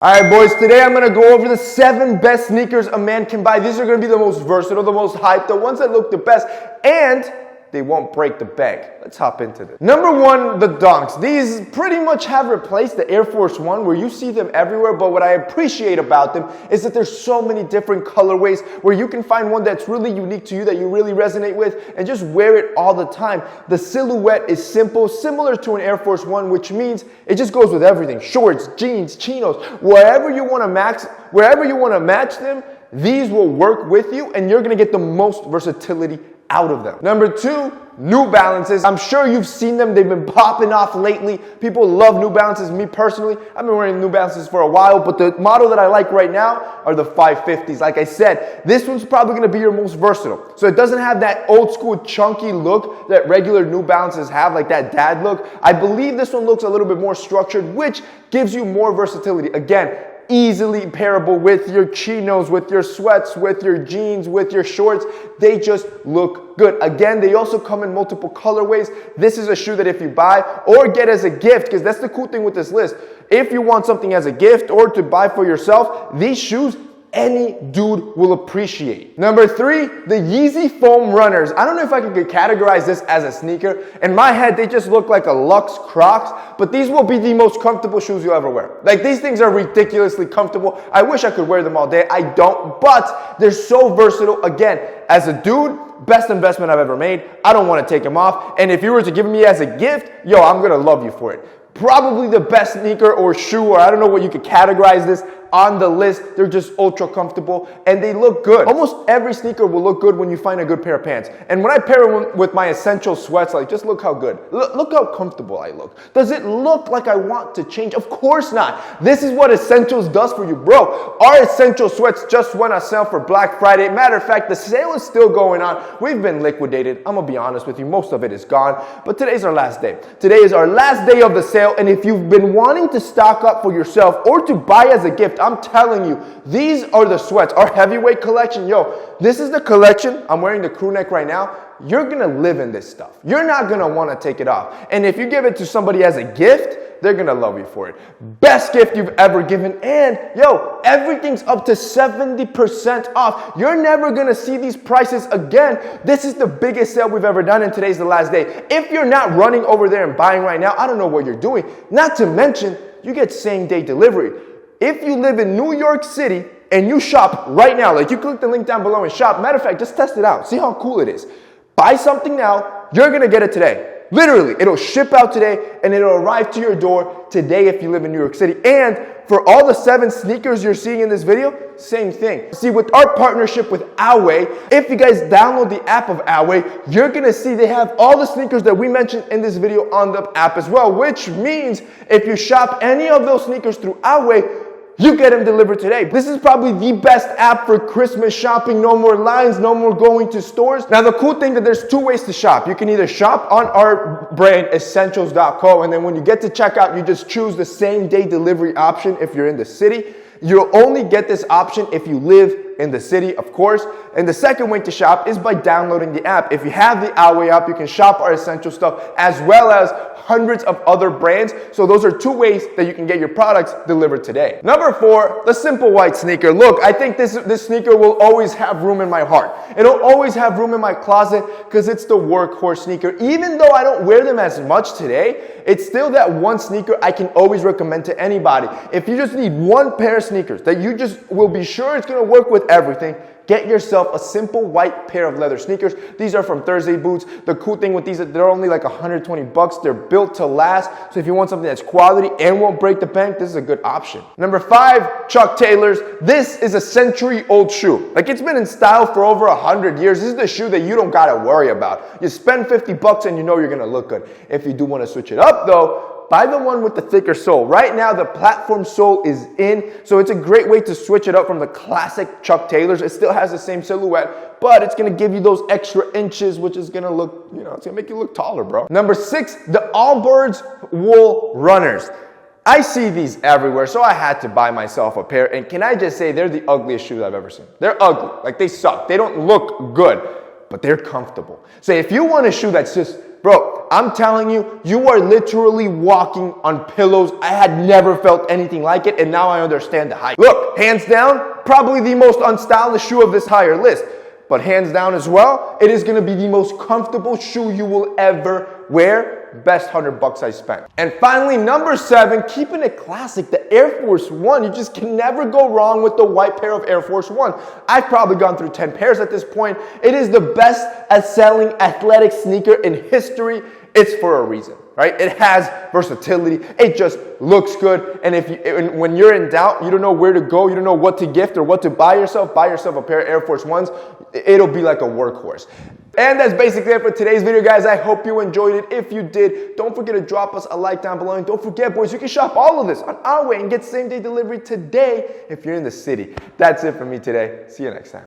Alright boys, today I'm going to go over the 7 best sneakers a man can buy. These are going to be the most versatile, the most hyped, the ones that look the best, and they won't break the bank. Let's hop into this. Number 1, the Dunks. These pretty much have replaced the Air Force One, where you see them everywhere, but what I appreciate about them is that there's so many different colorways where you can find one that's really unique to you, that you really resonate with, and just wear it all the time. The silhouette is simple, similar to an Air Force One, which means it just goes with everything. Shorts, jeans, chinos, wherever you want to match them, these will work with you, and you're going to get the most versatility out of them. Number 2, New Balances. I'm sure you've seen them. They've been popping off lately. People love New Balances. Me personally, I've been wearing New Balances for a while, but the model that I like right now are the 550s. Like I said, this one's probably going to be your most versatile. So it doesn't have that old school chunky look that regular New Balances have, like that dad look. I believe this one looks a little bit more structured, which gives you more versatility. Again, easily pairable with your chinos, with your sweats, with your jeans, with your shorts. They just look good. Again, they also come in multiple colorways. This is a shoe that if you buy or get as a gift, because that's the cool thing with this list, if you want something as a gift or to buy for yourself, these shoes any dude will appreciate. Number 3, the Yeezy Foam Runners. I don't know if I could categorize this as a sneaker. In my head, they just look like a luxe Crocs, but these will be the most comfortable shoes you'll ever wear. Like, these things are ridiculously comfortable. I wish I could wear them all day. I don't, but they're so versatile. Again, as a dude, best investment I've ever made. I don't want to take them off. And if you were to give me as a gift, yo, I'm going to love you for it. Probably the best sneaker or shoe, or I don't know what you could categorize this, on the list. They're just ultra comfortable and they look good. Almost every sneaker will look good when you find a good pair of pants. And when I pair them with my essential sweats, like, just look how good. Look how comfortable I look. Does it look like I want to change? Of course not. This is what Essentials does for you, bro. Our essential sweats just went on sale for Black Friday. Matter of fact, the sale is still going on. We've been liquidated. I'm gonna be honest with you, most of it is gone, but today's our last day. Today is our last day of the sale, and if you've been wanting to stock up for yourself or to buy as a gift, I'm telling you, these are the sweats. Our heavyweight collection, yo, this is the collection. I'm wearing the crew neck right now. You're gonna live in this stuff. You're not gonna wanna take it off. And if you give it to somebody as a gift, they're gonna love you for it. Best gift you've ever given. And yo, everything's up to 70% off. You're never gonna see these prices again. This is the biggest sale we've ever done, and today's the last day. If you're not running over there and buying right now, I don't know what you're doing. Not to mention, you get same-day delivery. If you live in New York City and you shop right now, like, you click the link down below and shop, matter of fact, just test it out. See how cool it is. Buy something now, you're gonna get it today. Literally, it'll ship out today and it'll arrive to your door today if you live in New York City. And for all the 7 sneakers you're seeing in this video, same thing. See, with our partnership with Oway, if you guys download the app of Oway, you're gonna see they have all the sneakers that we mentioned in this video on the app as well, which means if you shop any of those sneakers through Oway, you get them delivered today. This is probably the best app for Christmas shopping. No more lines, no more going to stores. Now, the cool thing that there's 2 ways to shop. You can either shop on our brand, essentials.co, and then when you get to checkout, you just choose the same day delivery option if you're in the city. You'll only get this option if you live in the city, of course. And the second way to shop is by downloading the app. If you have the Oway app, you can shop our essential stuff as well as hundreds of other brands. So those are 2 ways that you can get your products delivered today. Number 4, the Simple White sneaker. Look, I think this sneaker will always have room in my heart. It'll always have room in my closet because it's the workhorse sneaker. Even though I don't wear them as much today, it's still that one sneaker I can always recommend to anybody. If you just need one pair of sneakers that you just will be sure it's going to work with everything, get yourself a simple white pair of leather sneakers. These are from Thursday Boots. The cool thing with these, they're only like $120. They're built to last. So if you want something that's quality and won't break the bank, this is a good option. Number 5, Chuck Taylors. This is a century-old shoe. Like, it's been in style for over 100 years. This is the shoe that you don't gotta worry about. You spend $50 and you know you're gonna look good. If you do want to switch it up though, buy the one with the thicker sole. Right now, the platform sole is in, so it's a great way to switch it up from the classic Chuck Taylors. It still has the same silhouette, but it's gonna give you those extra inches, which is gonna look, it's gonna make you look taller, bro. Number 6, the Allbirds Wool Runners. I see these everywhere, so I had to buy myself a pair, and can I just say, they're the ugliest shoes I've ever seen. They're ugly, like, they suck. They don't look good, but they're comfortable. So if you want a shoe that's just, bro, I'm telling you, you are literally walking on pillows. I had never felt anything like it, and now I understand the hype. Look, hands down, probably the most unstylish shoe of this higher list. But hands down as well, it is gonna be the most comfortable shoe you will ever wear. Best $100 I spent. And finally, number 7, keeping it classic, the Air Force One. You just can never go wrong with the white pair of Air Force One. I've probably gone through 10 pairs at this point. It is the best at selling athletic sneaker in history. It's for a reason, right? It has versatility. It just looks good. And when you're in doubt, you don't know where to go, you don't know what to gift or what to buy yourself a pair of Air Force Ones. It'll be like a workhorse. And that's basically it for today's video, guys. I hope you enjoyed it. If you did, don't forget to drop us a like down below. And don't forget, boys, you can shop all of this on our way and get same-day delivery today if you're in the city. That's it for me today. See you next time.